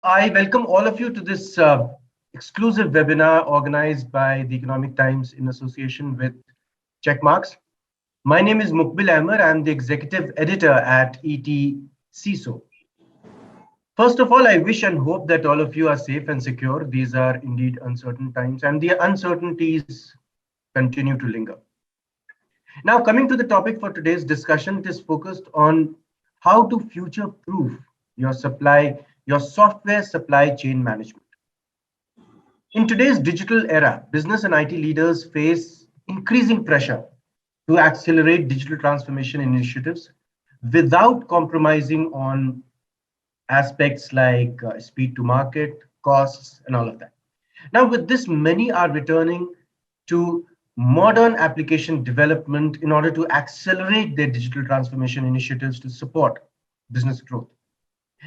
I welcome all of you to this exclusive webinar organized by the Economic Times in association with Checkmarks. My name is Mukbil Ahmer. I'm the executive editor at ET CISO. First of all, I wish and hope that all of you are safe and secure. These are indeed uncertain times, and the uncertainties continue to linger. Now, coming to the topic for today's discussion, it is focused on how to future-proof your software supply chain management. In today's digital era, business and IT leaders face increasing pressure to accelerate digital transformation initiatives without compromising on aspects like speed to market, costs, and all of that. Now, with this, many are returning to modern application development in order to accelerate their digital transformation initiatives to support business growth.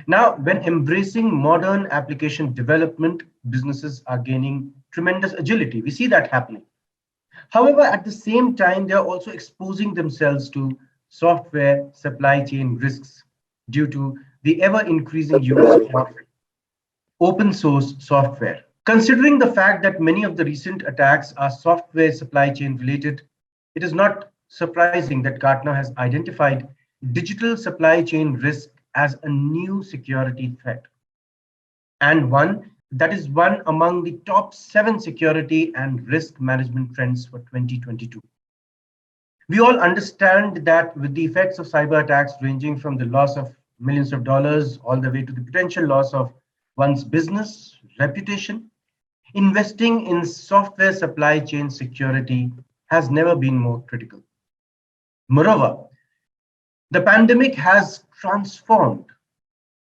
Now, when embracing modern application development, businesses are gaining tremendous agility. We see that happening. However, at the same time, they are also exposing themselves to software supply chain risks due to the ever-increasing use of open source software. Considering the fact that many of the recent attacks are software supply chain related, it is not surprising that Gartner has identified digital supply chain risk as a new security threat, and one that is one among the top 7 security and risk management trends for 2022. We all understand that with the effects of cyber attacks ranging from the loss of millions of dollars all the way to the potential loss of one's business, reputation, investing in software supply chain security has never been more critical. Moreover, the pandemic has transformed,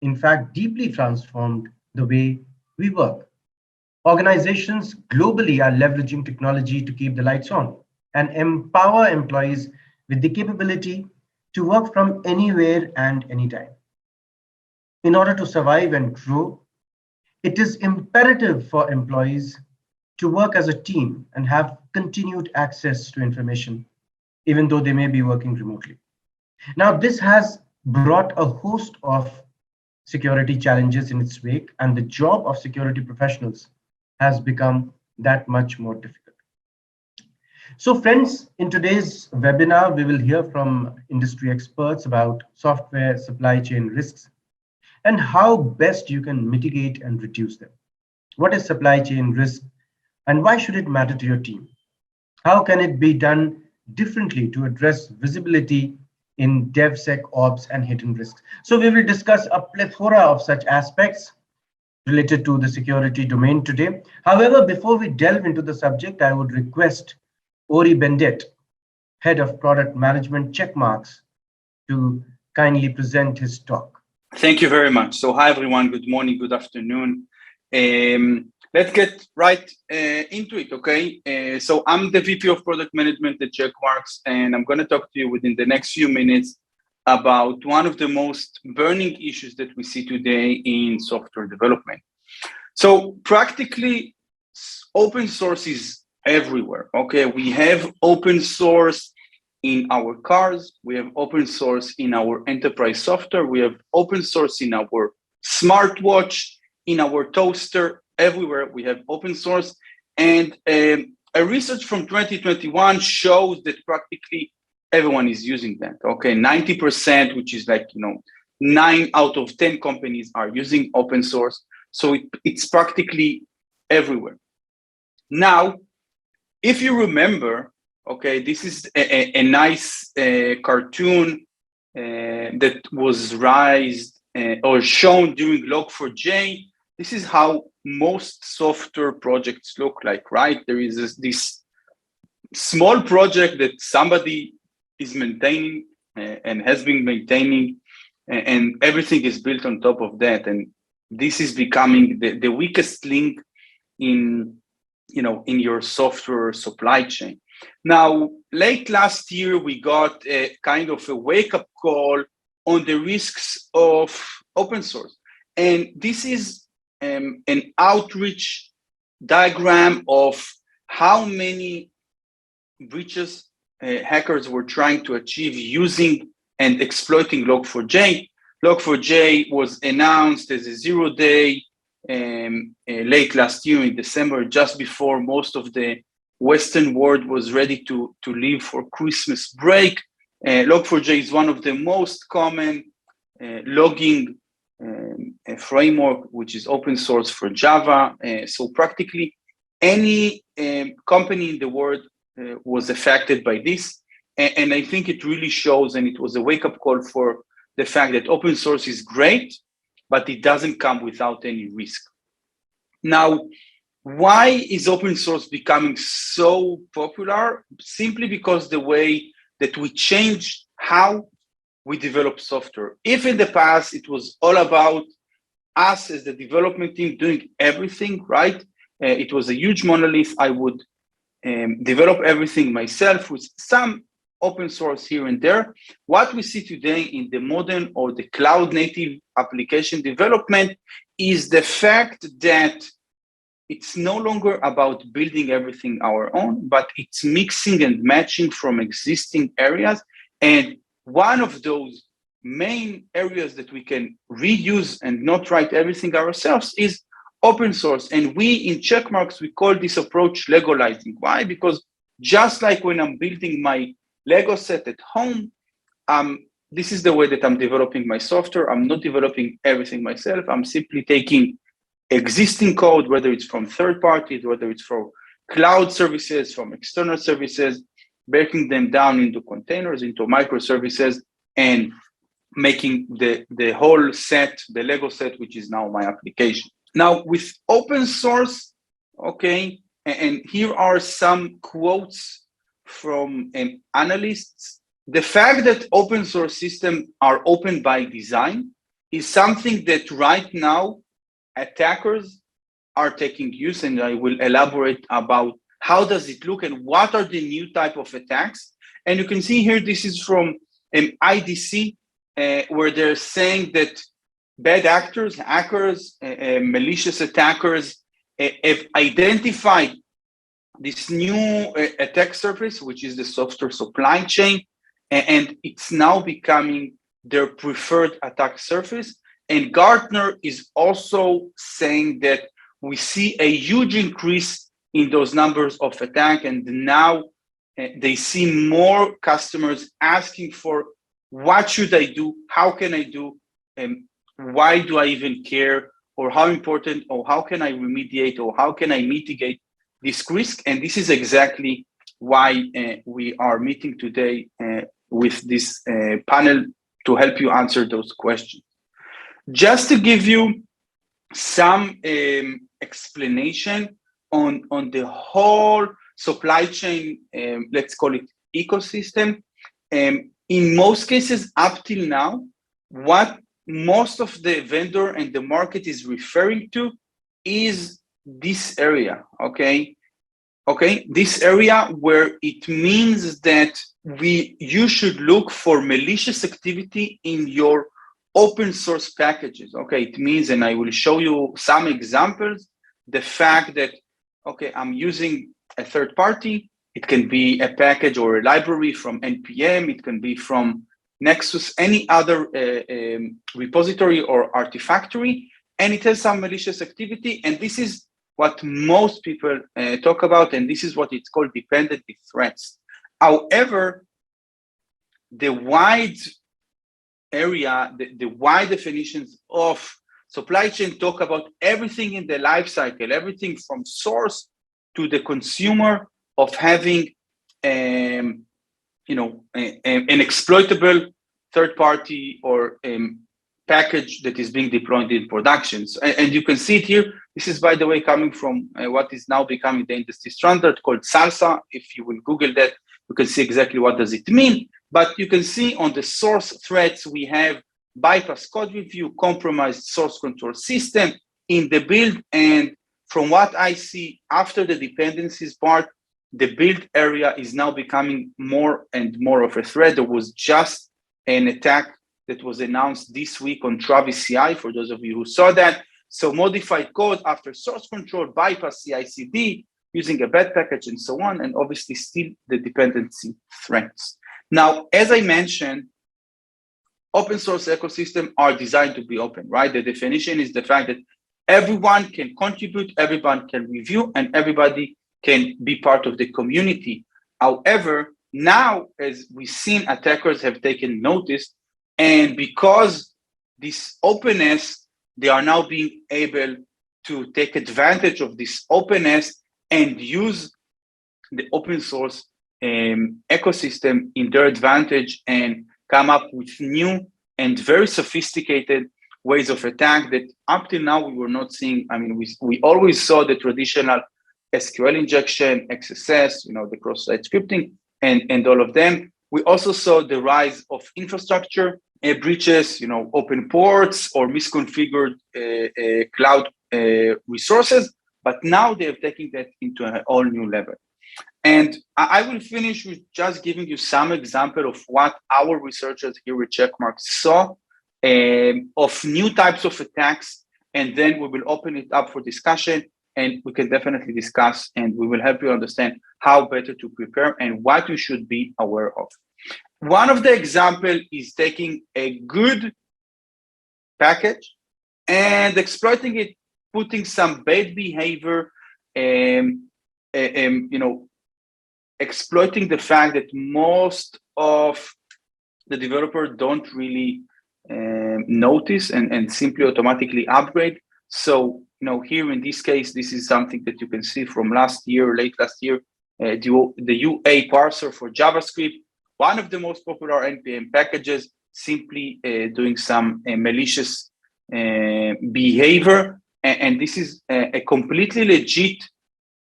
in fact, deeply transformed the way we work. Organizations globally are leveraging technology to keep the lights on and empower employees with the capability to work from anywhere and anytime. In order to survive and grow, it is imperative for employees to work as a team and have continued access to information, even though they may be working remotely. Now, this has brought a host of security challenges in its wake, and the job of security professionals has become that much more difficult. So friends, in today's webinar, we will hear from industry experts about software supply chain risks and how best you can mitigate and reduce them. What is supply chain risk and why should it matter to your team? How can it be done differently to address visibility in DevSecOps and hidden risks? So we will discuss a plethora of such aspects related to the security domain today. However, before we delve into the subject, I would request Ori Bendet, Head of Product Management Checkmarks, to kindly present his talk. Thank you very much. So hi, everyone. Good morning, good afternoon. Let's get right into it, okay? So I'm the VP of Product Management at Checkmarks, and I'm going to talk to you within the next few minutes about one of the most burning issues that we see today in software development. So practically, open source is everywhere, okay? We have open source in our cars, we have open source in our enterprise software, we have open source in our smartwatch, in our toaster, everywhere we have open source. And a research from 2021 shows that practically everyone is using that, okay? 90%, which is like, 9 out of 10 companies are using open source. So it's practically everywhere. Now, if you remember, okay, this is a nice cartoon that was raised or shown during Log4j. This is how most software projects look like, right? There is this small project that somebody is maintaining and has been maintaining, and everything is built on top of that. And this is becoming the weakest link in your software supply chain. Now, late last year, we got a kind of a wake-up call on the risks of open source. And this is an outreach diagram of how many breaches hackers were trying to achieve using and exploiting Log4j. Log4j was announced as a 0-day late last year in December, just before most of the Western world was ready to leave for Christmas break. Log4j is one of the most common logging framework, which is open source for Java. So practically any company in the world was affected by this. And I think it really shows, and it was a wake-up call for the fact that open source is great, but it doesn't come without any risk. Now, why is open source becoming so popular? Simply because the way that we changed how we develop software. If in the past it was all about us as the development team doing everything, right? It was a huge monolith. I would develop everything myself with some open source here and there. What we see today in the modern or the cloud native application development is the fact that it's no longer about building everything our own, but it's mixing and matching from existing areas. And one of those main areas that we can reuse and not write everything ourselves is open source. And we in Checkmarks, we call this approach Legolizing. Why? Because just like when I'm building my Lego set at home, this is the way that I'm developing my software. I'm not developing everything myself. I'm simply taking existing code, whether it's from third parties, whether it's from cloud services, from external services, breaking them down into containers, into microservices, and making the whole set, the Lego set, which is now my application. Now with open source, okay, and here are some quotes from analysts. The fact that open source systems are open by design is something that right now attackers are taking use, and I will elaborate about how does it look and what are the new type of attacks. And you can see here, this is from IDC, where they're saying that bad actors, hackers, malicious attackers have identified this new attack surface, which is the software supply chain, and it's now becoming their preferred attack surface. And Gartner is also saying that we see a huge increase in those numbers of attack, and now they see more customers asking for what should I do, how can I do, and why do I even care, or how important, or how can I remediate, or how can I mitigate this risk. And this is exactly why we are meeting today with this panel to help you answer those questions. Just to give you some explanation on the whole supply chain, let's call it ecosystem. In most cases, up till now, what most of the vendor and the market is referring to is this area, okay? This area where it means that you should look for malicious activity in your open source packages. Okay, it means, and I will show you some examples, the fact that, okay, I'm using a third party. It can be a package or a library from NPM. It can be from Nexus, any other repository or artifactory, and it has some malicious activity. And this is what most people talk about, and this is what it's called dependency threats. However, the wide area, the wide definitions of supply chain talk about everything in the life cycle, everything from source to the consumer of having an exploitable third party or package that is being deployed in productions. And you can see it here. This is, by the way, coming from what is now becoming the industry standard called SALSA. If you will Google that, you can see exactly what does it mean. But you can see on the source threats, we have bypass code review, compromised source control system in the build. And from what I see after the dependencies part, the build area is now becoming more and more of a threat. There was just an attack that was announced this week on Travis CI, for those of you who saw that. So modified code after source control, bypass CI/CD, using a bad package and so on, and obviously still the dependency threats. Now, as I mentioned, open source ecosystems are designed to be open, right? The definition is the fact that everyone can contribute, everyone can review, and everybody can be part of the community. However, now, as we've seen, attackers have taken notice, and because this openness, they are now being able to take advantage of this openness and use the open source ecosystem in their advantage and come up with new and very sophisticated ways of attack that up till now we were not seeing. I mean, we always saw the traditional SQL injection, XSS, the cross-site scripting, and all of them. We also saw the rise of infrastructure breaches, open ports or misconfigured cloud resources. But now they are taking that into a whole new level. And I will finish with just giving you some example of what our researchers here at Checkmark saw of new types of attacks. And then we will open it up for discussion, and we can definitely discuss, and we will help you understand how better to prepare and what you should be aware of. One of the example is taking a good package and exploiting it, putting some bad behavior, exploiting the fact that most of the developers don't really notice and simply automatically upgrade. So, here in this case, this is something that you can see from late last year, the UA parser for JavaScript, one of the most popular NPM packages, simply doing some malicious behavior. And this is a completely legit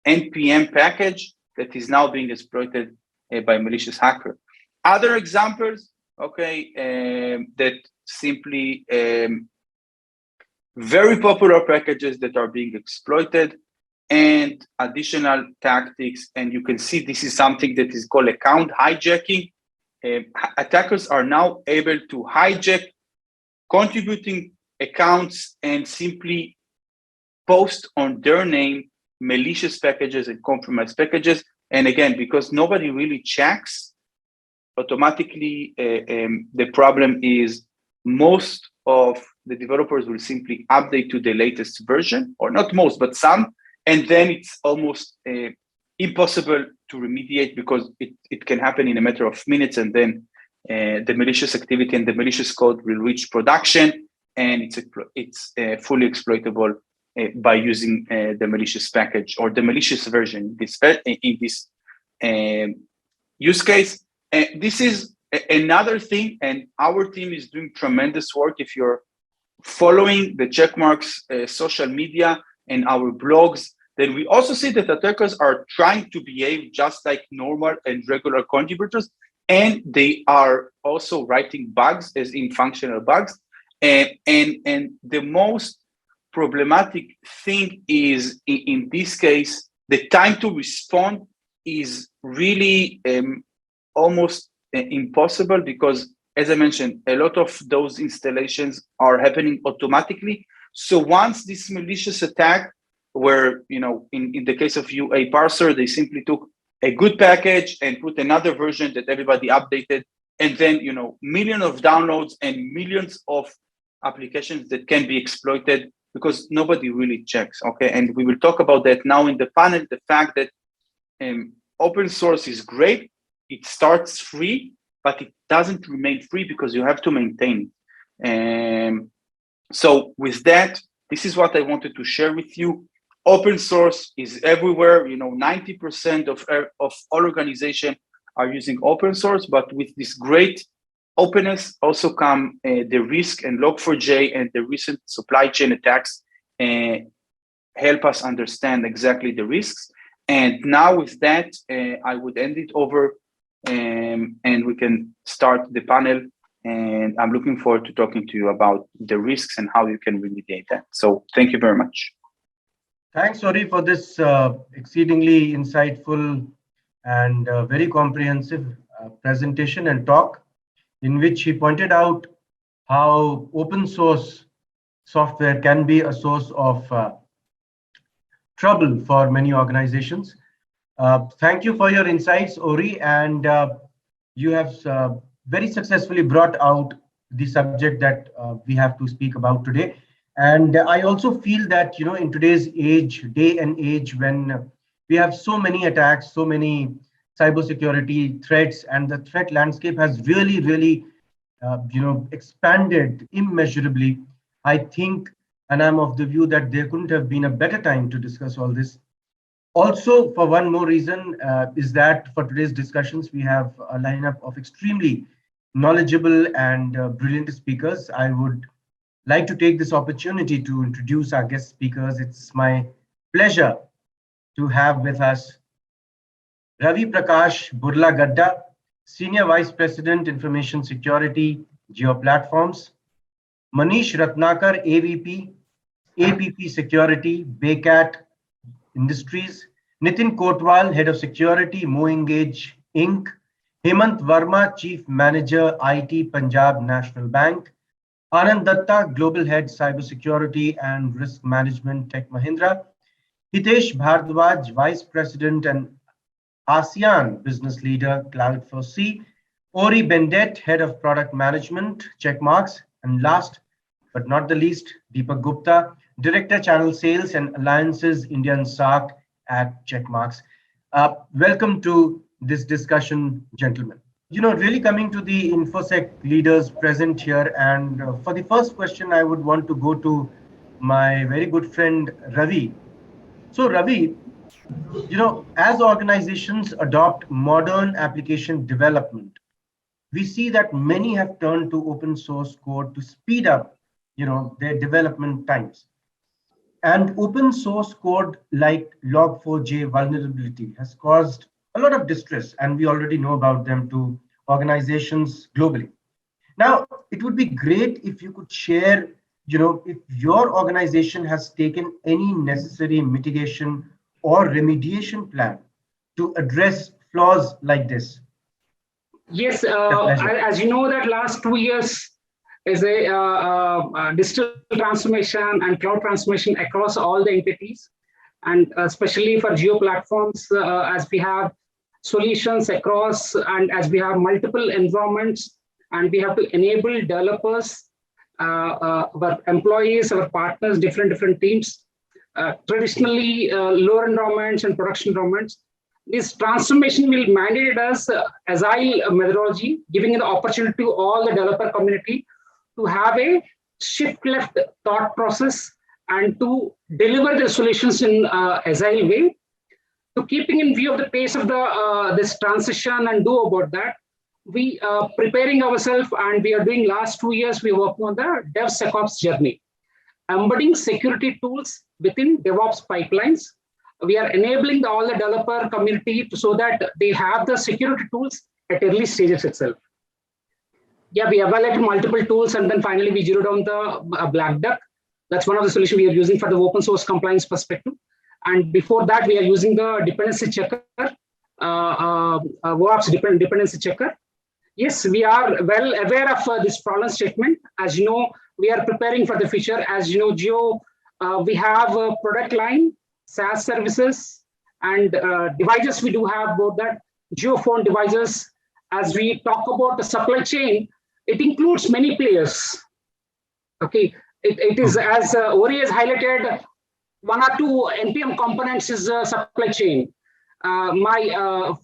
NPM package that is now being exploited by malicious hacker. Other examples, that simply very popular packages that are being exploited and additional tactics. And you can see this is something that is called account hijacking. Attackers are now able to hijack contributing accounts and simply post on their name malicious packages and compromised packages. And again, because nobody really checks, automatically the problem is most of the developers will simply update to the latest version, or not most, but some, and then it's almost impossible to remediate because it can happen in a matter of minutes, and then the malicious activity and the malicious code will reach production, and it's fully exploitable by using the malicious package or the malicious version in this use case. This is another thing, and our team is doing tremendous work. If you're following the Checkmarks social media and our blogs, then we also see that attackers are trying to behave just like normal and regular contributors, and they are also writing bugs, as in functional bugs. And the most problematic thing is, in this case, the time to respond is really almost impossible, because, as I mentioned, a lot of those installations are happening automatically. So once this malicious attack, where, in the case of UA parser, they simply took a good package and put another version that everybody updated, and then, millions of downloads and millions of applications that can be exploited because nobody really checks. And we will talk about that now in the panel, the fact that open source is great. It starts free, but it doesn't remain free because you have to maintain it. So with that, this is what I wanted to share with you. Open source is everywhere. 90% of all organizations are using open source, but with this great openness also come the risk, and Log4j and the recent supply chain attacks help us understand exactly the risks. And now with that, I would end it over, and we can start the panel. And I'm looking forward to talking to you about the risks and how you can remediate that. So thank you very much. Thanks, Ori, for this exceedingly insightful and very comprehensive presentation and talk, in which he pointed out how open source software can be a source of trouble for many organizations. Thank you for your insights, Ori, and you have very successfully brought out the subject that we have to speak about today. And I also feel that, in today's day and age, when we have so many attacks, so many cybersecurity threats, and the threat landscape has really, really, expanded immeasurably. I think, and I'm of the view that there couldn't have been a better time to discuss all this. Also, for one more reason, is that for today's discussions, we have a lineup of extremely knowledgeable and brilliant speakers. I would like to take this opportunity to introduce our guest speakers. It's my pleasure to have with us Ravi Prakash Burlagadda, Senior Vice President, Information Security, Geo Platforms; Manish Ratnakar, AVP, APP Security, Baycat Industries; Nitin Kotwal, Head of Security, MoEngage Inc.; Hemant Verma, Chief Manager, IT, Punjab National Bank; Anand Datta, Global Head, Cybersecurity and Risk Management, Tech Mahindra; Hitesh Bhardwaj, Vice President and ASEAN Business Leader, Cloud4C; Ori Bendet, Head of Product Management, Checkmarks; and last but not the least, Deepak Gupta, Director Channel Sales and Alliances, Indian SARC at Checkmarks. Welcome to this discussion, gentlemen. Really coming to the InfoSec leaders present here. And for the first question, I would want to go to my very good friend, Ravi. So Ravi, as organizations adopt modern application development, we see that many have turned to open source code to speed up, their development times. And open source code like Log4j vulnerability has caused a lot of distress, and we already know about them, to organizations globally. Now, it would be great if you could share, if your organization has taken any necessary mitigation or remediation plan to address flaws like this. Yes, as you know, that last 2 years is a digital transformation and cloud transformation across all the entities, and especially for geo platforms, as we have solutions across and as we have multiple environments, and we have to enable developers, our employees, our partners, different teams, traditionally lower environments and production environments. This transformation will mandate us agile methodology, giving the opportunity to all the developer community to have a shift left thought process and to deliver the solutions in agile way. So keeping in view of the pace of the this transition and do about that, we are preparing ourselves, and we are doing last 2 years, we are working on the DevSecOps journey, embedding security tools within DevOps pipelines. We are enabling all the developer community so that they have the security tools at early stages itself. Yeah, we evaluated multiple tools, and then finally we zeroed down the Black Duck. That's one of the solutions we are using for the open source compliance perspective. And before that, we are using the dependency checker, WAPS dependency checker. Yes, we are well aware of this problem statement. As you know, we are preparing for the future. As you know, Geo, we have a product line, SaaS services, and devices. We do have both that. Geophone devices. As we talk about the supply chain, it includes many players. Okay, it is, as Ori has highlighted, 1 or 2 NPM components is a supply chain. My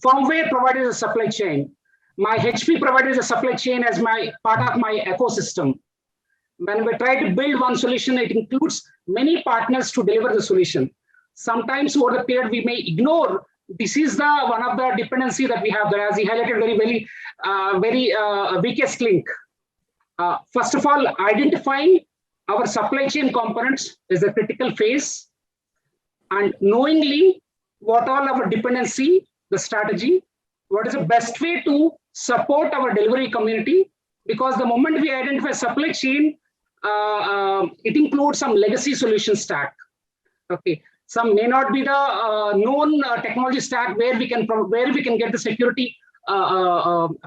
firmware provider is a supply chain. My HP provider is a supply chain as my part of my ecosystem. When we try to build one solution, it includes many partners to deliver the solution. Sometimes over the period, we may ignore this is the one of the dependency that we have there, as he highlighted very weakest link. First of all, identifying our supply chain components is a critical phase, and knowingly what all our dependency, the strategy, what is the best way to support our delivery community, because the moment we identify supply chain, it includes some legacy solution stack. Okay, some may not be the known technology stack where we can get the security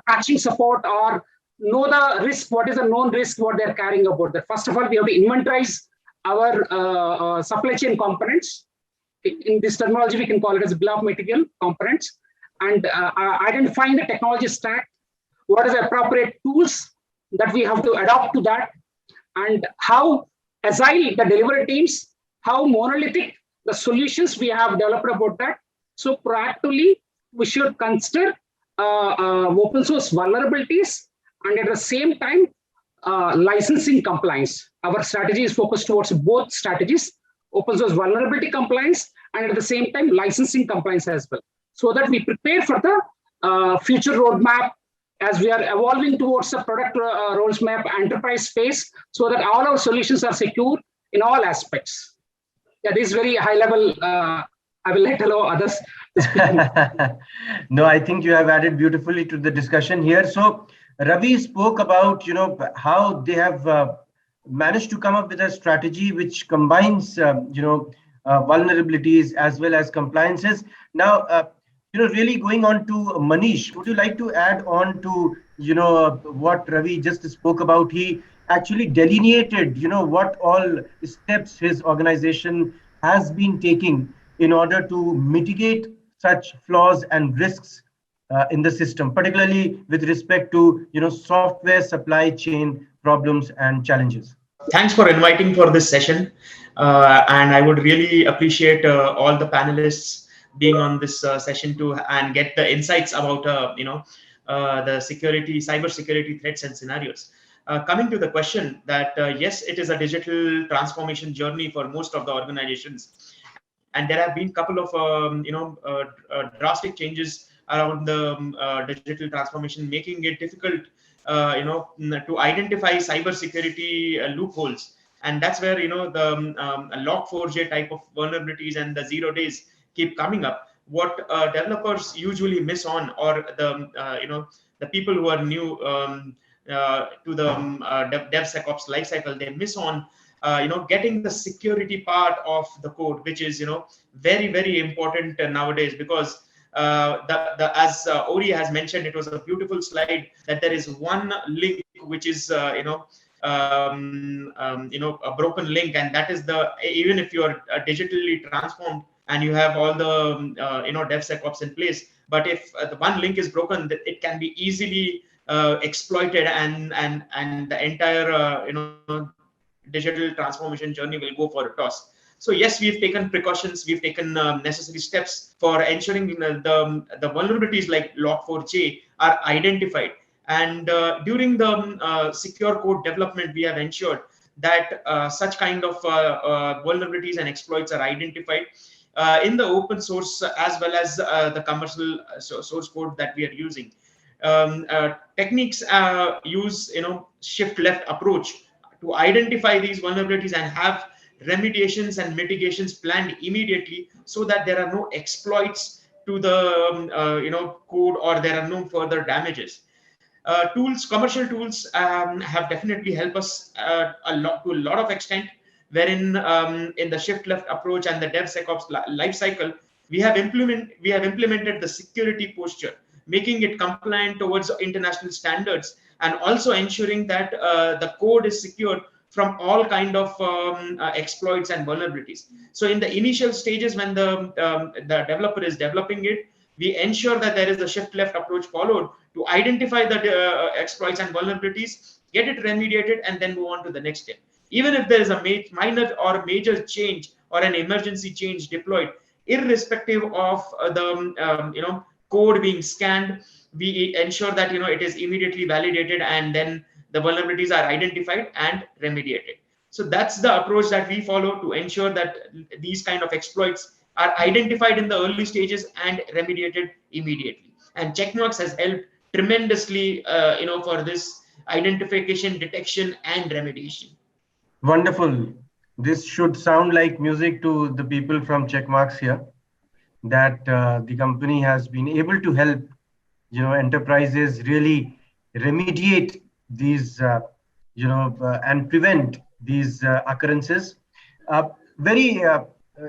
patching support or know the risk, what is the known risk, what they're carrying about that. First of all, we have to inventorize our supply chain components. In this terminology, we can call it as bill of material components, and identifying the technology stack, what is the appropriate tools that we have to adopt to that, and how agile the delivery teams, how monolithic the solutions we have developed about that. So proactively, we should consider open source vulnerabilities and at the same time licensing compliance. Our strategy is focused towards both strategies, open source vulnerability compliance and at the same time licensing compliance as well, so that we prepare for the future roadmap as we are evolving towards a product roadmap enterprise space, so that all our solutions are secure in all aspects. Yeah, this is very high level. I will let allow others to speak. No, I think you have added beautifully to the discussion here. So Ravi spoke about, how they have managed to come up with a strategy which combines, vulnerabilities as well as compliances. Now, really going on to Manish, would you like to add on to, what Ravi just spoke about? He actually delineated, what all steps his organization has been taking in order to mitigate such flaws and risks in the system, particularly with respect to, software supply chain problems and challenges. Thanks for inviting for this session, and I would really appreciate all the panelists being on this session to and get the insights about the cyber security threats and scenarios. Coming to the question that yes, it is a digital transformation journey for most of the organizations, and there have been a couple of drastic changes around the digital transformation, making it difficult to identify cyber security loopholes. And that's where the log4j type of vulnerabilities and the 0 days keep coming up. What developers usually miss on, or the people who are new to the DevSecOps lifecycle, they miss on getting the security part of the code, which is very, very important nowadays, because as Ori has mentioned, it was a beautiful slide that there is one link which is a broken link, and that is even if you are digitally transformed and you have all the DevSecOps in place, but if the one link is broken, it can be easily exploited, and the entire digital transformation journey will go for a toss. So yes, we've taken precautions, we've taken necessary steps for ensuring the vulnerabilities like log4j are identified. And during the secure code development, we have ensured that such kind of vulnerabilities and exploits are identified in the open source as well as the commercial source code that we are using. Techniques use shift left approach to identify these vulnerabilities and have remediations and mitigations planned immediately, so that there are no exploits to the code, or there are no further damages. Commercial tools have definitely helped us to a lot of extent, wherein in the shift left approach and the DevSecOps lifecycle, we have implemented the security posture, making it compliant towards international standards, and also ensuring that the code is secure from all kind of exploits and vulnerabilities. So in the initial stages, when the developer is developing it, we ensure that there is a shift left approach followed to identify the exploits and vulnerabilities, get it remediated, and then move on to the next step. Even if there is a minor or major change or an emergency change deployed, irrespective of the code being scanned, we ensure that it is immediately validated, and then the vulnerabilities are identified and remediated. So that's the approach that we follow to ensure that these kind of exploits are identified in the early stages and remediated immediately. And Checkmarx has helped tremendously for this identification, detection, and remediation. Wonderful. This should sound like music to the people from Checkmarx here, that the company has been able to help enterprises really remediate these and prevent these occurrences. Very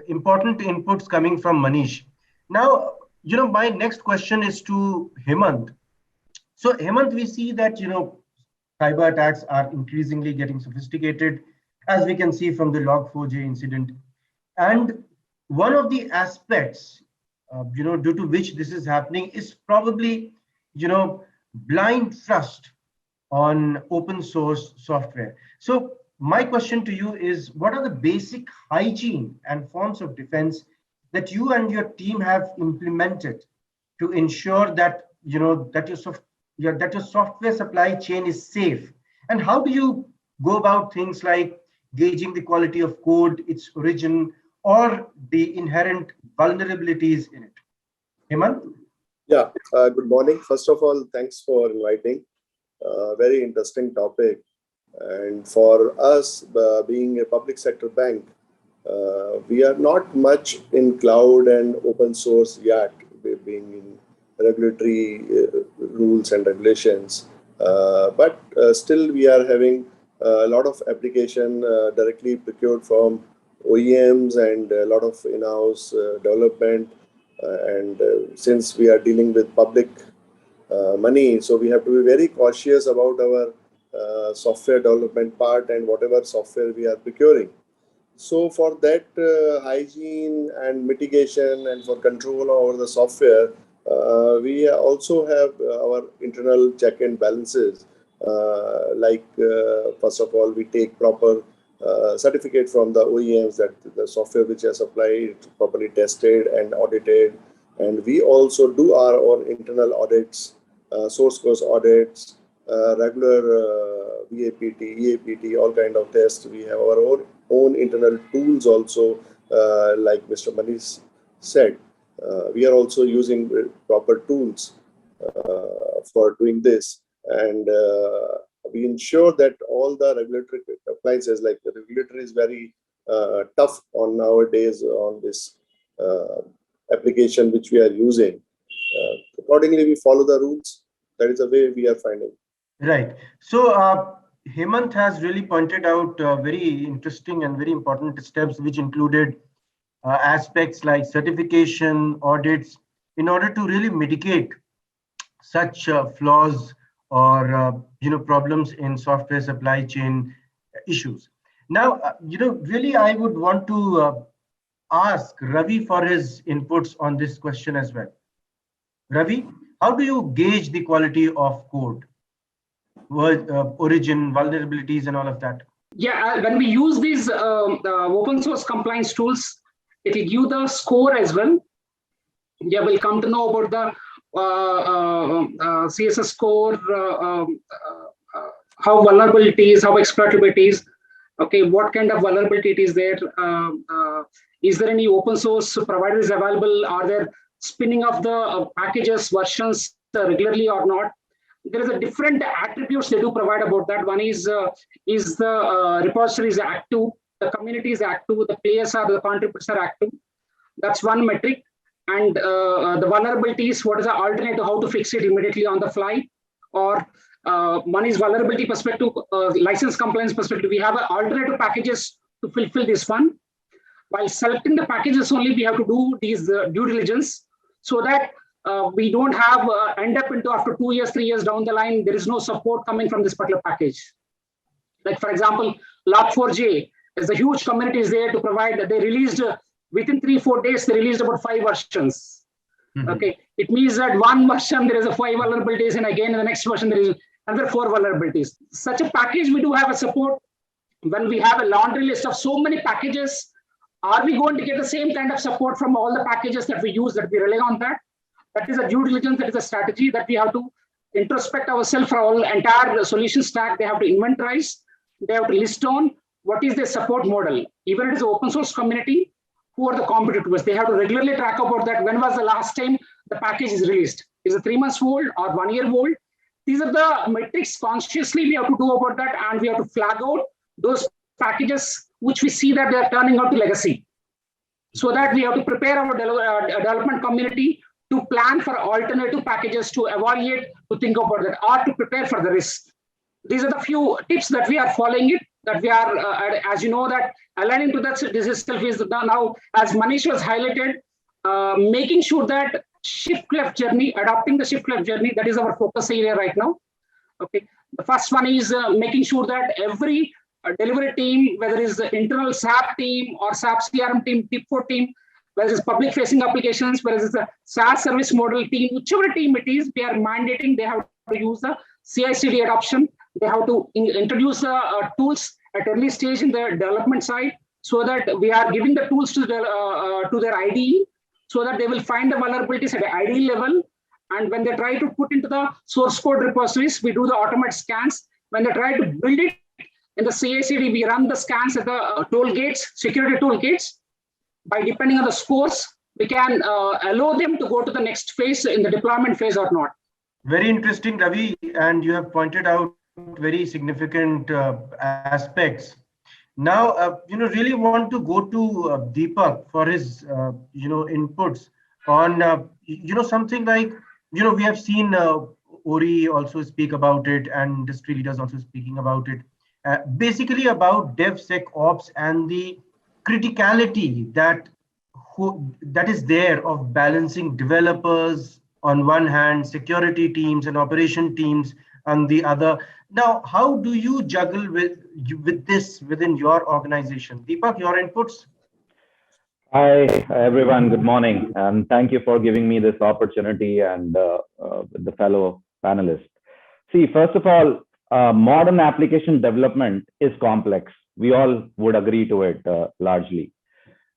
important inputs coming from Manish. Now, my next question is to Hemant. So Hemant, we see that cyber attacks are increasingly getting sophisticated, as we can see from the log4j incident, and one of the aspects due to which this is happening is probably blind trust on open source software. So my question to you is, what are the basic hygiene and forms of defense that you and your team have implemented to ensure that that your software supply chain is safe? And how do you go about things like gauging the quality of code, its origin, or the inherent vulnerabilities in it? Hemant? Yeah, good morning. First of all, thanks for inviting. Very interesting topic. And for us, being a public sector bank, we are not much in cloud and open source yet, being in regulatory rules and regulations. But still, we are having a lot of application directly procured from OEMs and a lot of in-house development. And since we are dealing with public money, so we have to be very cautious about our software development part and whatever software we are procuring. So for that hygiene and mitigation and for control over the software, we also have our internal check and balances. First of all, we take proper certificate from the OEMs that the software which is supplied is properly tested and audited. And we also do our own internal audits, source code audits, regular VAPT, EAPT, all kind of tests. We have our own internal tools also, like Mr. Manish said. We are also using proper tools for doing this. And we ensure that all the regulatory appliances, like the regulator is very tough on nowadays on this application which we are using. Accordingly, we follow the rules. That is the way we are finding. Right. So Hemant has really pointed out very interesting and very important steps, which included aspects like certification, audits, in order to really mitigate such flaws or problems in software supply chain issues. Now, really, I would want to ask Ravi for his inputs on this question as well. Ravi, how do you gauge the quality of code, origin, vulnerabilities, and all of that? Yeah, when we use these open source compliance tools, it will give the score as well. Yeah, we'll come to know about the CSS score, how vulnerability is, how exploitability is. Okay, what kind of vulnerability is there? Is there any open source providers available? Are there spinning of the packages, versions regularly or not? There is a different attributes they do provide about that. One is the repository is active, the community is active, the players are, the contributors are active. That's one metric. And the vulnerabilities, what is the alternative, how to fix it immediately on the fly? Or one is vulnerability perspective, license compliance perspective. We have alternative packages to fulfill this one. While selecting the packages only, we have to do these due diligence so that we don't have end up into after 2 years, 3 years down the line, there is no support coming from this particular package. Like for example, Log4j, there's a huge community is there to provide. They released within 3-4 days, they released about 5 versions. Mm-hmm. Okay, it means that one version there is a 5 vulnerabilities, and again in the next version there is another 4 vulnerabilities. Such a package we do have a support. When we have a laundry list of so many packages, are we going to get the same kind of support from all the packages that we use, that we rely on that? That is a due diligence, that is a strategy that we have to introspect ourselves for all entire solution stack. They have to inventorize, they have to list on what is their support model. Even if it is an open source community, who are the competitors? They have to regularly track about that. When was the last time the package is released? Is it 3 months old or 1 year old? These are the metrics consciously we have to do about that, and we have to flag out those packages which we see that they are turning out to legacy. So that we have to prepare our development community to plan for alternative packages, to evaluate, to think about that, or to prepare for the risk. These are the few tips that we are following it, that we are, as you know, that aligning to that, this itself is now, as Manish was highlighted, making sure that shift left journey, adopting the shift left journey, that is our focus area right now. Okay, the first one is making sure that every delivery team, whether it's the internal SAP team or SAP CRM team, TIP4 team, whether it's public facing applications, whether it's a SaaS service model team, whichever team it is, we are mandating they have to use the CI/CD adoption. They have to introduce the tools at early stage in the development side, so that we are giving the tools to their IDE, so that they will find the vulnerabilities at the IDE level. And when they try to put into the source code repositories, we do the automated scans. When they try to build it in the CI/CD, we run the scans at the toll gates, security toll gates. By depending on the scores, we can allow them to go to the next phase in the deployment phase or not. Very interesting, Ravi, and you have pointed out very significant aspects. Now, really want to go to Deepak for his, inputs on, something like, we have seen Ori also speak about it, and industry leaders also speaking about it, basically about DevSecOps and the criticality that is there of balancing developers on one hand, security teams and operation teams on the other. Now, how do you juggle with this within your organization? Deepak, your inputs? Hi, everyone. Good morning. And thank you for giving me this opportunity and the fellow panelists. See, first of all, modern application development is complex. We all would agree to it largely.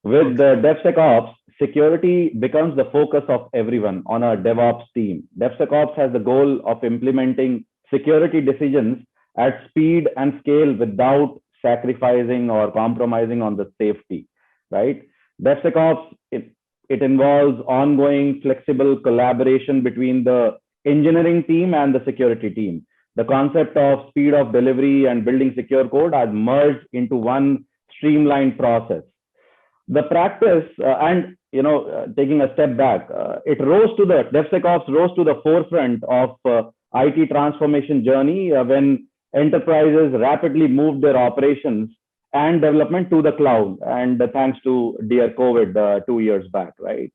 With the DevSecOps, security becomes the focus of everyone on a DevOps team. DevSecOps has the goal of implementing security decisions at speed and scale without sacrificing or compromising on the safety, right? DevSecOps, it involves ongoing flexible collaboration between the engineering team and the security team. The concept of speed of delivery and building secure code are merged into one streamlined process. The practice, taking a step back, DevSecOps rose to the forefront of IT transformation journey when enterprises rapidly moved their operations and development to the cloud, and thanks to dear COVID 2 years back, right?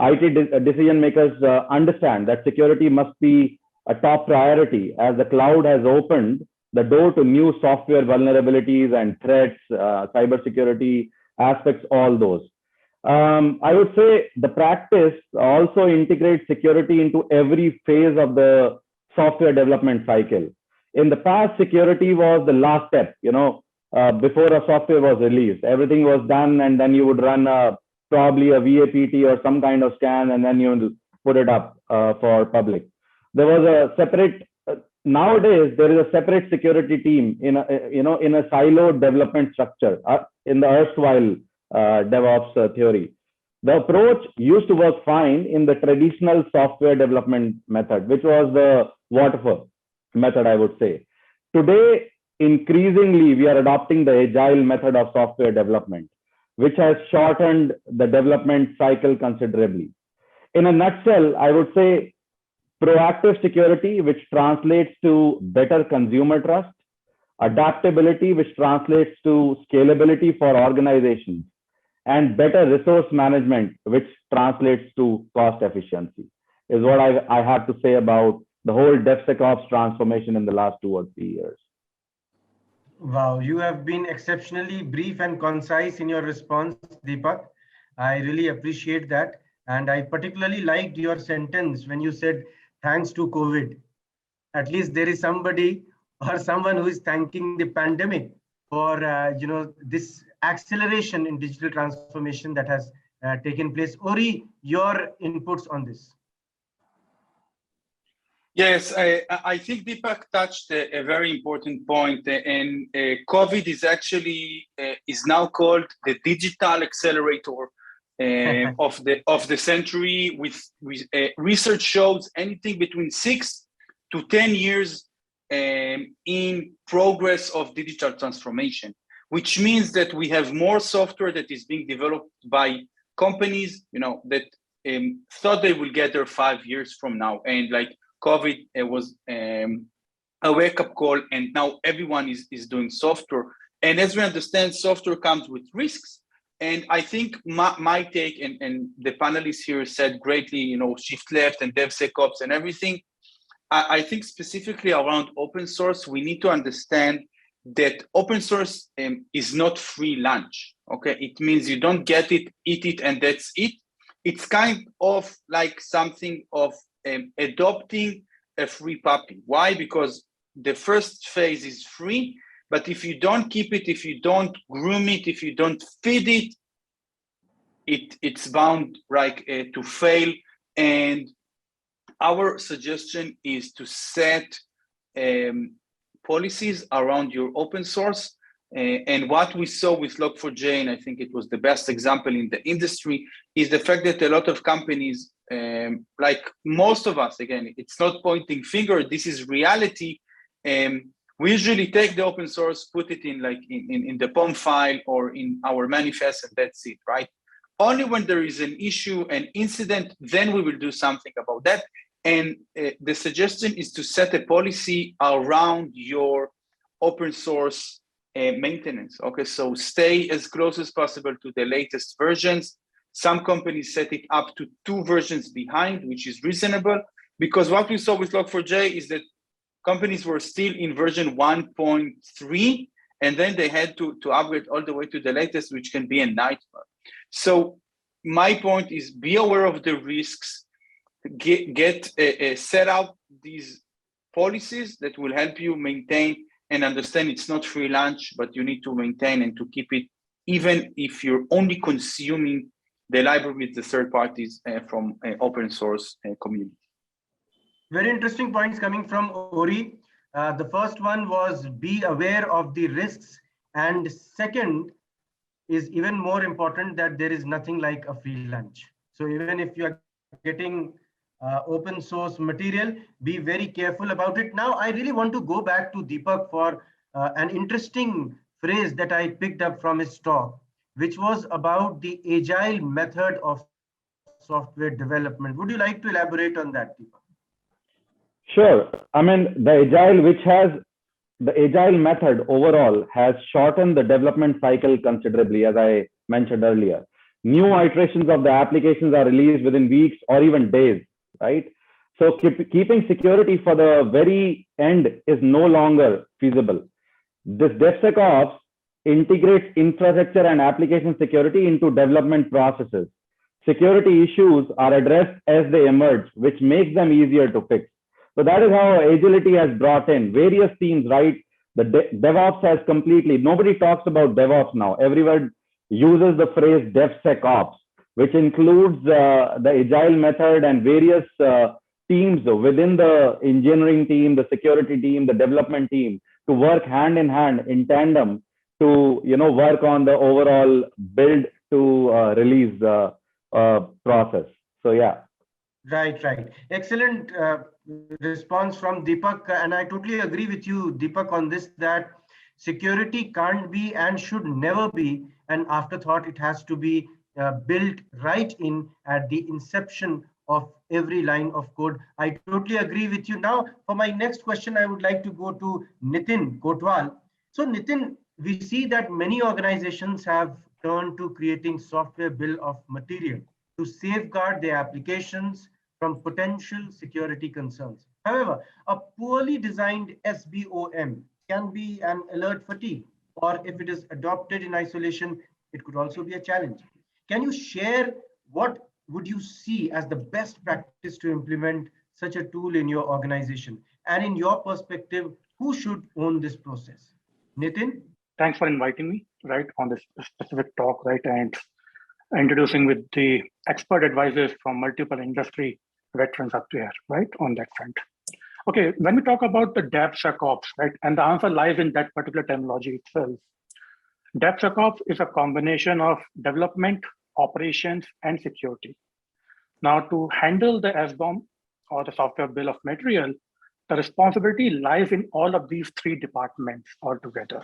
IT decision makers understand that security must be a top priority, as the cloud has opened the door to new software vulnerabilities and threats, cybersecurity aspects, all those. I would say the practice also integrates security into every phase of the software development cycle. In the past, security was the last step, before a software was released. Everything was done, and then you would run probably a VAPT or some kind of scan, and then you would put it up for public. There was a separate, nowadays, there is a separate security team in a siloed development structure in the erstwhile DevOps theory. The approach used to work fine in the traditional software development method, which was the waterfall method, I would say. Today, increasingly, we are adopting the agile method of software development, which has shortened the development cycle considerably. In a nutshell, I would say proactive security, which translates to better consumer trust, adaptability, which translates to scalability for organizations, and better resource management, which translates to cost efficiency, is what I have to say about the whole DevSecOps transformation in the last 2 or 3 years. Wow, you have been exceptionally brief and concise in your response, Deepak. I really appreciate that. And I particularly liked your sentence when you said, thanks to COVID. At least there is somebody or someone who is thanking the pandemic for this acceleration in digital transformation that has taken place. Ori, your inputs on this. Yes, I think Deepak touched a very important point, and COVID is actually is now called the digital accelerator of the century. With research shows anything between 6 to 10 years in progress of digital transformation, which means that we have more software that is being developed by companies, that thought they will get there 5 years from now, and like COVID was a wake-up call, and now everyone is doing software. And as we understand, software comes with risks. And I think my take, and the panelists here said greatly, shift left and DevSecOps and everything. I think specifically around open source, we need to understand that open source is not free lunch. Okay, it means you don't get it, eat it, and that's it. It's kind of like something of adopting a free puppy. Why? Because the first phase is free, But if you don't keep it, if you don't groom it, if you don't feed it, it's bound to fail. And our suggestion is to set policies around your open source. And what we saw with Log4j, and I think it was the best example in the industry, is the fact that a lot of companies, like most of us, again, it's not pointing finger, this is reality. We usually take the open source, put it in the POM file or in our manifest, and that's it, right? Only when there is an issue, an incident, then we will do something about that. And the suggestion is to set a policy around your open source maintenance. Okay, so stay as close as possible to the latest versions. Some companies set it up to 2 versions behind, which is reasonable, because what we saw with Log4j is that companies were still in version 1.3, and then they had to upgrade all the way to the latest, which can be a nightmare. So my point is, be aware of the risks, set out these policies that will help you maintain and understand it's not free lunch, but you need to maintain and to keep it, even if you're only consuming the library with the third parties from open source community. Very interesting points coming from Ori. The first one was be aware of the risks, and second is even more important that there is nothing like a free lunch. So even if you are getting open source material, be very careful about it. Now, I really want to go back to Deepak for an interesting phrase that I picked up from his talk, which was about the agile method of software development. Would you like to elaborate on that, Deepak? Sure. I mean, the agile method overall has shortened the development cycle considerably, as I mentioned earlier. New iterations of the applications are released within weeks or even days, right? So keeping security for the very end is no longer feasible. This DevSecOps integrates infrastructure and application security into development processes. Security issues are addressed as they emerge, which makes them easier to fix. So that is how agility has brought in various teams, right? The DevOps has completely, nobody talks about DevOps now. Everyone uses the phrase DevSecOps, which includes the agile method and various teams within the engineering team, the security team, the development team to work hand in hand in tandem to work on the overall build to release process. So yeah. Right. Excellent response from Deepak. And I totally agree with you, Deepak, on this, that security can't be and should never be an afterthought. It has to be built right in at the inception of every line of code. I totally agree with you. Now, for my next question, I would like to go to Nitin Kotwal. So Nitin, we see that many organizations have turned to creating software bill of material to safeguard their applications from potential security concerns. However, a poorly designed SBOM can be an alert fatigue, or if it is adopted in isolation, it could also be a challenge. Can you share what would you see as the best practice to implement such a tool in your organization? And in your perspective, who should own this process? Nitin? Thanks for inviting me, right, on this specific talk, right, and introducing with the expert advisors from multiple industry veterans up there, right, on that front. Okay, when we talk about the DevSecOps, right, and the answer lies in that particular terminology itself. DevSecOps is a combination of development, operations, and security. Now, to handle the SBOM or the software bill of material, the responsibility lies in all of these 3 departments altogether.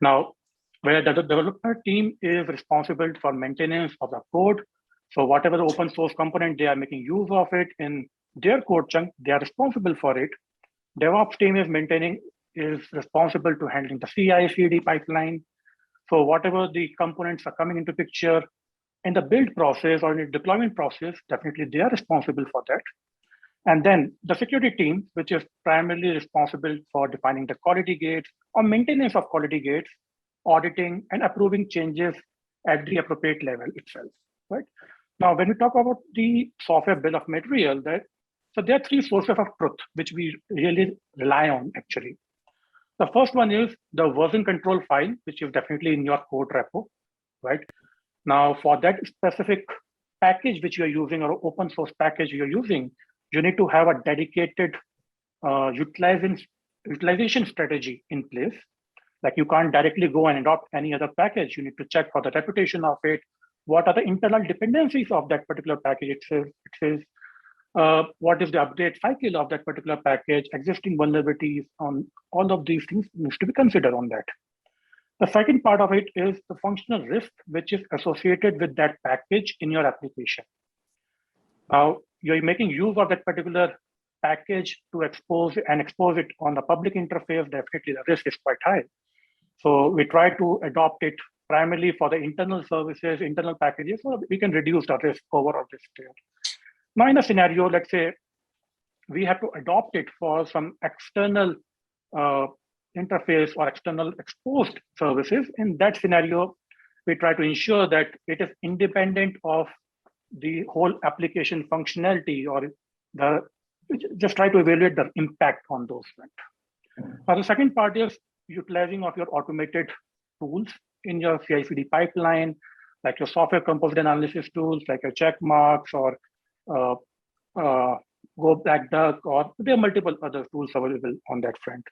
Now, where the developer team is responsible for maintenance of the code, so whatever the open source component they are making use of it in their code chunk, they are responsible for it. DevOps team is responsible to handling the CI/CD pipeline. So whatever the components are coming into picture in the build process or in the deployment process, definitely they are responsible for that. And then the security team, which is primarily responsible for defining the quality gates or maintenance of quality gates, auditing and approving changes at the appropriate level itself, right? Now, when we talk about the software bill of material, so there are 3 sources of truth, which we really rely on actually. The first one is the version control file, which is definitely in your code repo, right? Now, for that specific package which you're using or open source package you're using, you need to have a dedicated utilization strategy in place. Like you can't directly go and adopt any other package. You need to check for the reputation of it. What are the internal dependencies of that particular package? It says what is the update cycle of that particular package, existing vulnerabilities, on all of these things needs to be considered on that. The second part of it is the functional risk, which is associated with that package in your application. Now, you're making use of that particular package to expose it on the public interface. Definitely the risk is quite high. So we try to adopt it primarily for the internal services, internal packages, so we can reduce the risk, overall risk there. Now in a scenario, let's say we have to adopt it for some external interface or external exposed services. In that scenario, we try to ensure that it is independent of the whole application functionality, or just try to evaluate the impact on those fronts. Now, the second part is utilizing of your automated tools in your CI/CD pipeline, like your software composite analysis tools, like your check marks or Go Black Duck, or there are multiple other tools available on that front.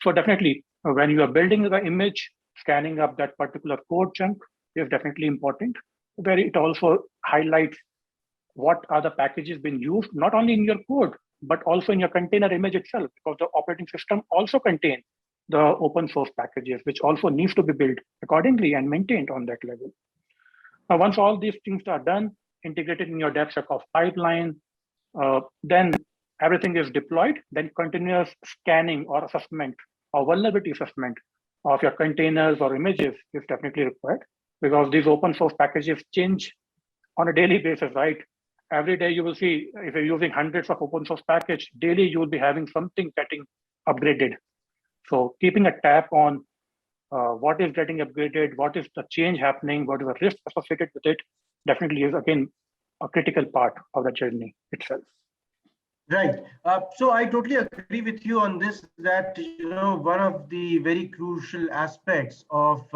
So definitely, when you are building the image, scanning up that particular code chunk is definitely important. Where it also highlights what are the packages being used, not only in your code, but also in your container image itself, because the operating system also contains the open source packages, which also needs to be built accordingly and maintained on that level. Now, once all these things are done, integrated in your DevSecOps pipeline, then everything is deployed, then continuous scanning or assessment or vulnerability assessment of your containers or images is definitely required, because these open source packages change on a daily basis, right? Every day you will see, if you're using hundreds of open source package, daily you will be having something getting upgraded. So keeping a tab on what is getting upgraded, what is the change happening, what is the risk associated with it, definitely is again a critical part of the journey itself. Right. So I totally agree with you on this, that one of the very crucial aspects of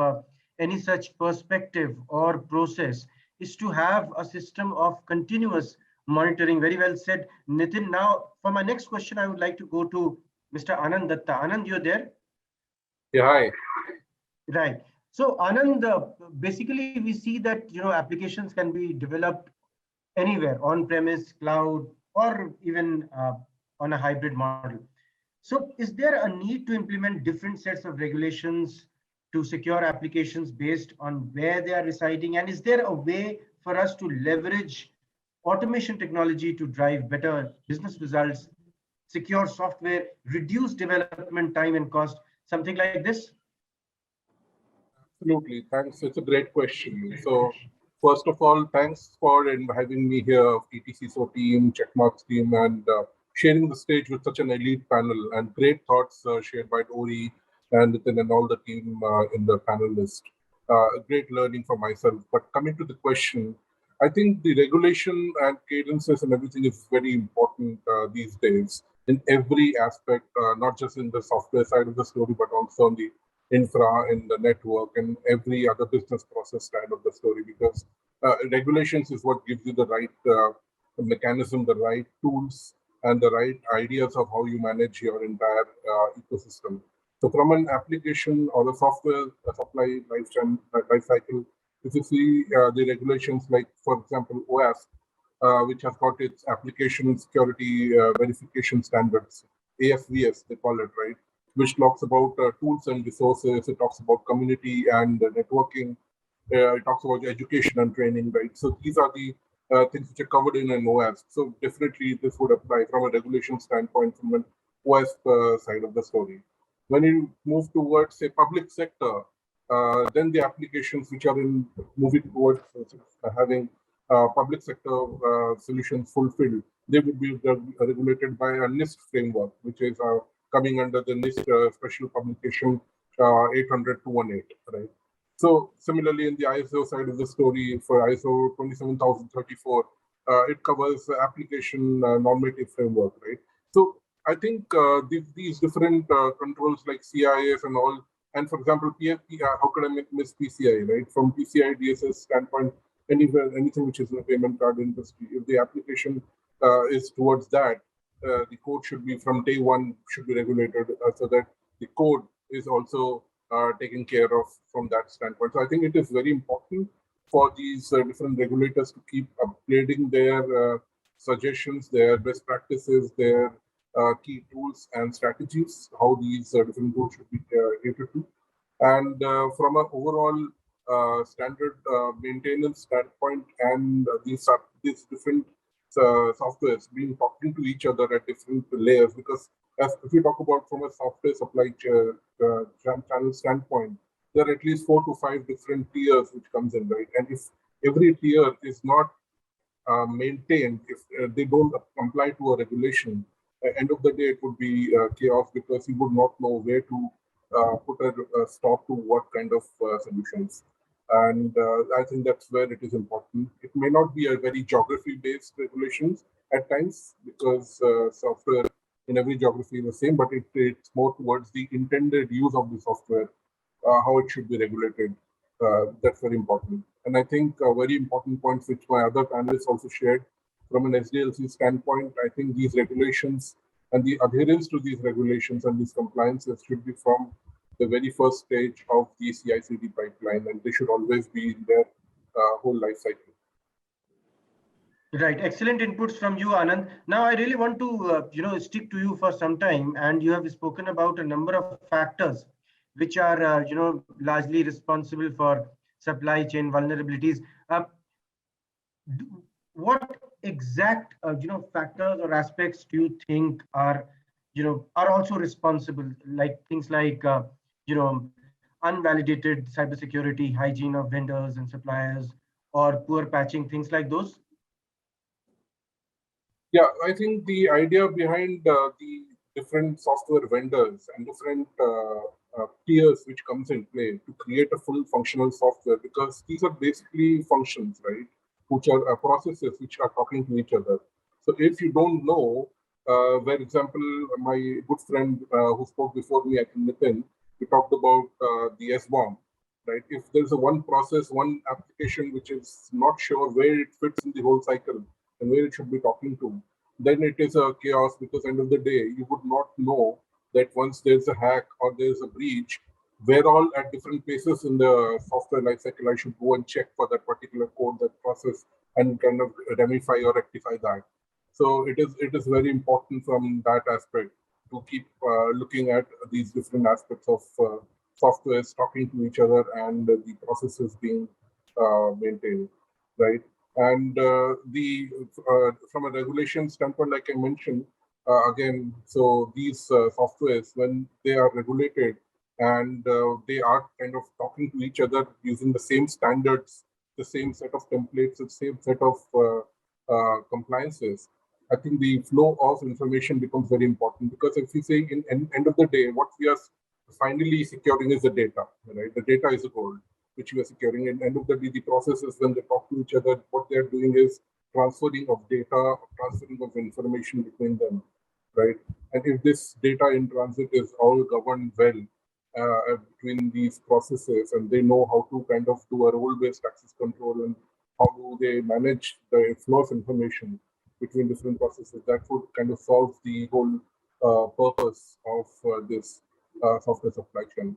any such perspective or process is to have a system of continuous monitoring. Very well said, Nitin. Now, for my next question, I would like to go to Mr. Anand Datta. Anand, you're there? Yeah, hi. Right. So Anand, basically we see that applications can be developed anywhere, on-premise, cloud, or even on a hybrid model. So is there a need to implement different sets of regulations to secure applications based on where they are residing? And is there a way for us to leverage automation technology to drive better business results, secure software, reduce development time and cost, something like this? Absolutely. Thanks. It's a great question. So first of all, thanks for having me here, ETCSO team, Checkmarks team, and sharing the stage with such an elite panel, and great thoughts shared by Ori and Nitin and all the team in the panelist. Great learning for myself. But coming to the question, I think the regulation and cadences and everything is very important these days in every aspect, not just in the software side of the story, but also on the infra, in the network, and every other business process side of the story, because regulations is what gives you the right mechanism, the right tools, and the right ideas of how you manage your entire ecosystem. So from an application or a software supply life cycle, if you see the regulations like, for example, OASP, which has got its application security verification standards, ASVS, they call it, right? Which talks about tools and resources. It talks about community and networking. It talks about education and training, right? So these are the things which are covered in an OASP. So definitely this would apply from a regulation standpoint, from an OASP side of the story. When you move towards, say, public sector, then the applications which are moving towards having public sector solutions fulfilled, they would be regulated by a NIST framework, which is coming under the NIST special publication 800-218, right? So similarly, in the ISO side of the story, for ISO 27034, it covers application normative framework, right? So I think these different controls like CIS and all, and for example, PFP, how could I miss PCI, right? From PCI DSS standpoint, anything which is in the payment card industry, if the application is towards that, the code should be from day one should be regulated so that the code is also taken care of from that standpoint. So I think it is very important for these different regulators to keep upgrading their suggestions, their best practices, their key tools and strategies, how these different tools should be catered to. And from an overall standard maintenance standpoint and these different softwares being talking to each other at different layers, because if we talk about from a software supply channel standpoint, there are at least 4 to 5 different tiers which comes in, right? And if every tier is not maintained, if they don't comply to a regulation, at the end of the day, it would be chaos because you would not know where to put a stop to what kind of solutions. And I think that's where it is important. It may not be a very geography-based regulations at times because software in every geography is the same, but it's more towards the intended use of the software, how it should be regulated. That's very important. And I think very important points which my other panelists also shared from an SDLC standpoint, I think these regulations and the adherence to these regulations and these compliances should be from the very first stage of the CI/CD pipeline, and they should always be in their whole life cycle. Right, excellent inputs from you, Anand. Now, I really want to, stick to you for some time, and you have spoken about a number of factors which are, largely responsible for supply chain vulnerabilities. What exact, factors or aspects do you think are also responsible, like things like, unvalidated cybersecurity, hygiene of vendors and suppliers, or poor patching, things like those? Yeah, I think the idea behind the different software vendors and different tiers which comes in play to create a full functional software, because these are basically functions, right? Which are processes which are talking to each other. So if you don't know, for example, my good friend who spoke before me, I think Nitin, we talked about the SBOM, right? If there's a one process, one application which is not sure where it fits in the whole cycle and where it should be talking to, then it is a chaos, because end of the day, you would not know that once there's a hack or there's a breach, where all at different places in the software lifecycle I should go and check for that particular code, that process, and kind of remify or rectify that. So it is very important from that aspect to keep looking at these different aspects of softwares talking to each other and the processes being maintained, right? And from a regulation standpoint, like I mentioned, again, so these softwares, when they are regulated and they are kind of talking to each other using the same standards, the same set of templates, the same set of compliances, I think the flow of information becomes very important, because if you say in end of the day, what we are finally securing is the data, right? The data is the gold which we are securing. And end of the day, the processes, when they talk to each other, what they're doing is transferring of data, transferring of information between them, right? And if this data in transit is all governed well between these processes, and they know how to kind of do a role-based access control and how do they manage the flow of information between different processes, that would kind of solve the whole purpose of this software supply chain.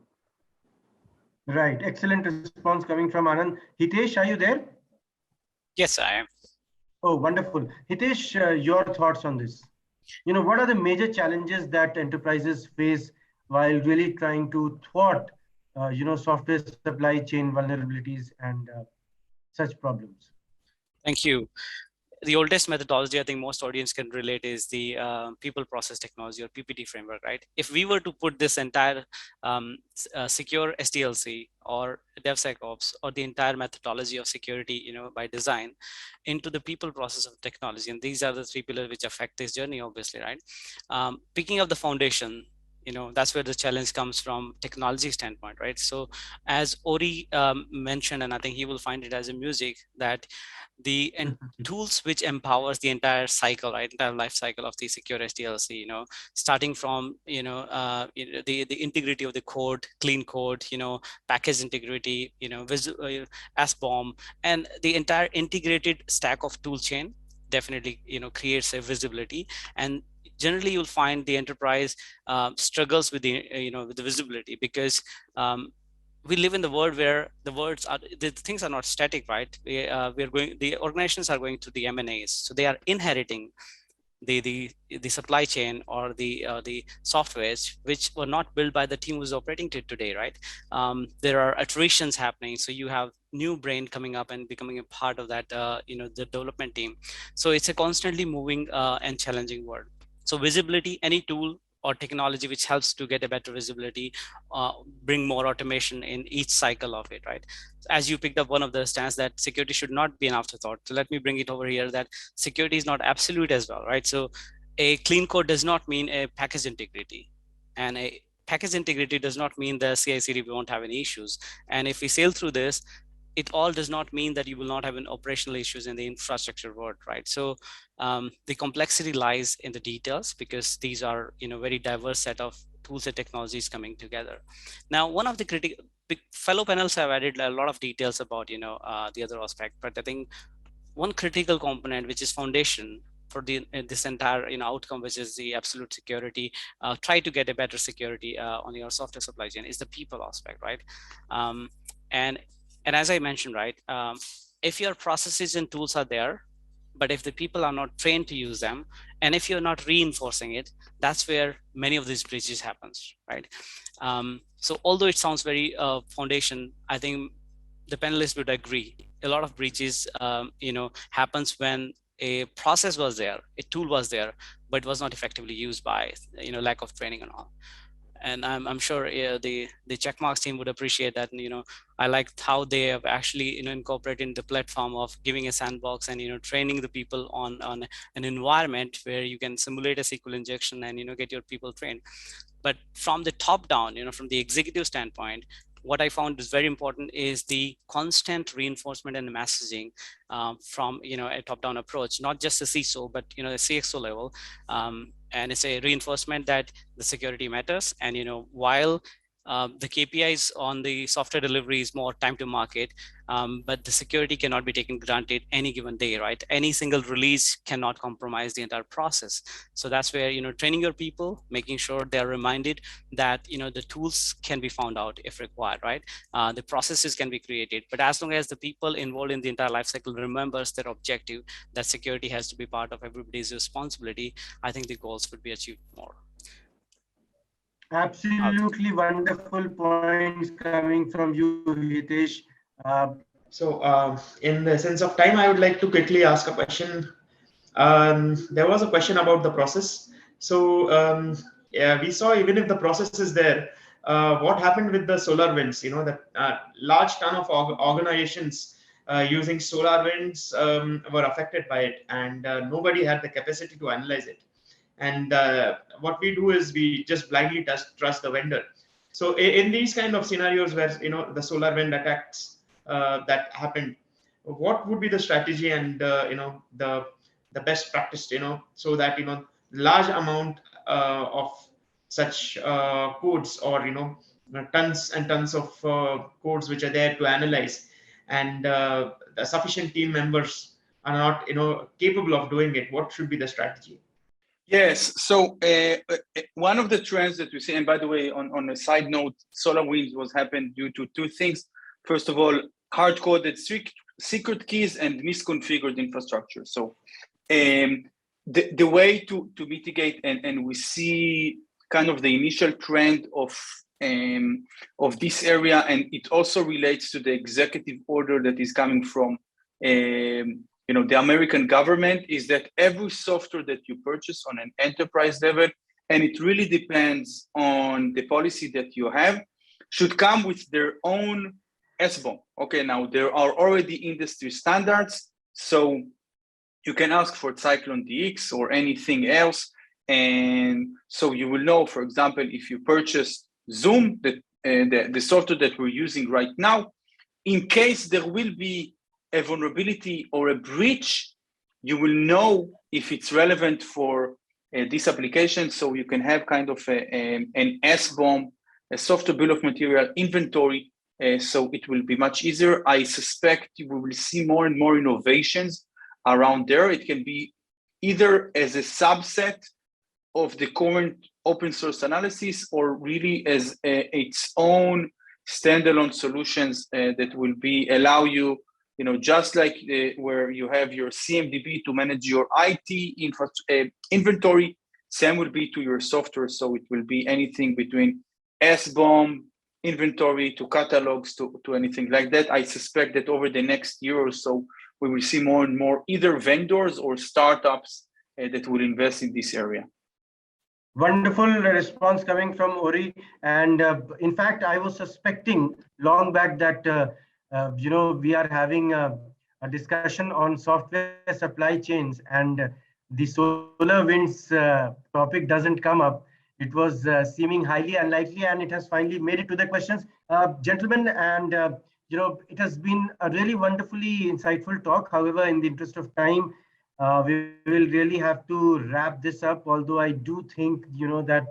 Right, excellent response coming from Anand. Hitesh, are you there? Yes, I am. Oh, wonderful. Hitesh, your thoughts on this? What are the major challenges that enterprises face while really trying to thwart, software supply chain vulnerabilities and such problems? Thank you. The oldest methodology I think most audience can relate is the people process technology, or PPT framework, right? If we were to put this entire secure SDLC or DevSecOps or the entire methodology of security, by design into the people process of technology, and these are the three pillars which affect this journey, obviously, right? Picking up the foundation, That's where the challenge comes from technology standpoint, right? So as Ori mentioned, and I think he will find it as a music, that the tools which empowers the entire cycle, right, entire life cycle of the secure SDLC, starting from the integrity of the code, clean code, package integrity, SBOM, and the entire integrated stack of tool chain definitely creates a visibility. And generally you'll find the enterprise struggles with the visibility, because we live in the world where the things are not static, right? The organizations are going through the M&As, so they are inheriting the supply chain or the softwares which were not built by the team who's operating today, right? There are iterations happening, so you have new brain coming up and becoming a part of that the development team. So it's a constantly moving and challenging world. So visibility, any tool or technology which helps to get a better visibility, bring more automation in each cycle of it, right? As you picked up one of the stance that security should not be an afterthought. So let me bring it over here, that security is not absolute as well, right? So a clean code does not mean a package integrity, and a package integrity does not mean the CI/CD won't have any issues. And if we sail through this, it all does not mean that you will not have an operational issues in the infrastructure world, right? So the complexity lies in the details, because these are very diverse set of tools and technologies coming together. Now, one of the fellow panels have added a lot of details about the other aspect, but I think one critical component, which is foundation for this entire outcome, which is the absolute security, try to get a better security on your software supply chain, is the people aspect, right? And as I mentioned, right, if your processes and tools are there, but if the people are not trained to use them, and if you're not reinforcing it, that's where many of these breaches happens, right? So although it sounds very foundation, I think the panelists would agree a lot of breaches happens when a process was there, a tool was there, but was not effectively used by lack of training and all. And I'm sure the Checkmarks team would appreciate that. And, I liked how they have actually incorporated the platform of giving a sandbox and training the people on an environment where you can simulate a SQL injection and get your people trained. But from the top down, from the executive standpoint, what I found is very important is the constant reinforcement and messaging from a top-down approach, not just the CISO, but the CXO level. And it's a reinforcement that the security matters. And while the KPIs on the software delivery is more time to market, but the security cannot be taken granted any given day, right? Any single release cannot compromise the entire process. So that's where training your people, making sure they're reminded that the tools can be found out if required, right? The processes can be created, but as long as the people involved in the entire lifecycle remembers their objective, that security has to be part of everybody's responsibility, I think the goals would be achieved more. Absolutely wonderful points coming from you, Hitesh. In the sense of time, I would like to quickly ask a question. There was a question about the process. So yeah, we saw even if the process is there, what happened with the SolarWinds? That large ton of organizations using SolarWinds were affected by it, and nobody had the capacity to analyze it. And what we do is we just blindly trust the vendor. So in these kind of scenarios where the SolarWinds attacks that happened, what would be the strategy and the best practice, so that large amount of such codes or tons and tons of codes which are there to analyze, and the sufficient team members are not capable of doing it? What should be the strategy? Yes, so one of the trends that we see, and by the way, on a side note, SolarWinds was happened due to two things. First of all, hard-coded secret keys and misconfigured infrastructure. So the way to mitigate, and we see kind of the initial trend of this area, and it also relates to the executive order that is coming from the American government, is that every software that you purchase on an enterprise level, and it really depends on the policy that you have, should come with their own SBOM. Okay, now there are already industry standards, so you can ask for Cyclone DX or anything else, And so you will know, for example, if you purchase Zoom, the software that we're using right now, in case there will be a vulnerability or a breach, you will know if it's relevant for this application. So you can have kind of an SBOM, a software bill of material inventory. So it will be much easier. I suspect we will see more and more innovations around there. It can be either as a subset of the current open source analysis, or really as its own standalone solutions that will be allow you, just like where you have your CMDB to manage your IT inventory, same will be to your software. So it will be anything between SBOM, inventory, to catalogs, to anything like that. I suspect that over the next year or so, we will see more and more either vendors or startups that will invest in this area. Wonderful response coming from Ori. And in fact, I was suspecting long back that, we are having a discussion on software supply chains, and the solar winds topic doesn't come up. It was seeming highly unlikely, and it has finally made it to the questions. Gentlemen, and it has been a really wonderfully insightful talk. However, in the interest of time, we will really have to wrap this up, although I do think, that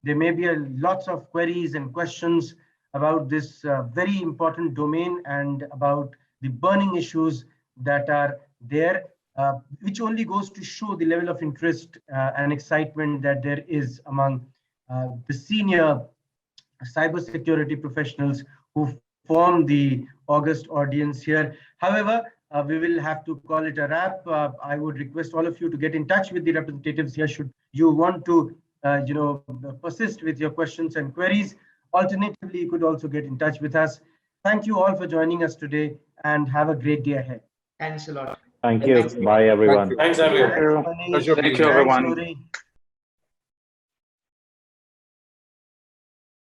there may be lots of queries and questions about this very important domain and about the burning issues that are there, which only goes to show the level of interest and excitement that there is among the senior cybersecurity professionals who form the August audience here. However, we will have to call it a wrap. I would request all of you to get in touch with the representatives here should you want to, persist with your questions and queries. Alternatively, you could also get in touch with us. Thank you all for joining us today, and have a great day ahead. Thanks a lot. Thank you. Bye, everyone. Thanks, everyone. Thank you. Thank you, everyone. Thanks, Ori.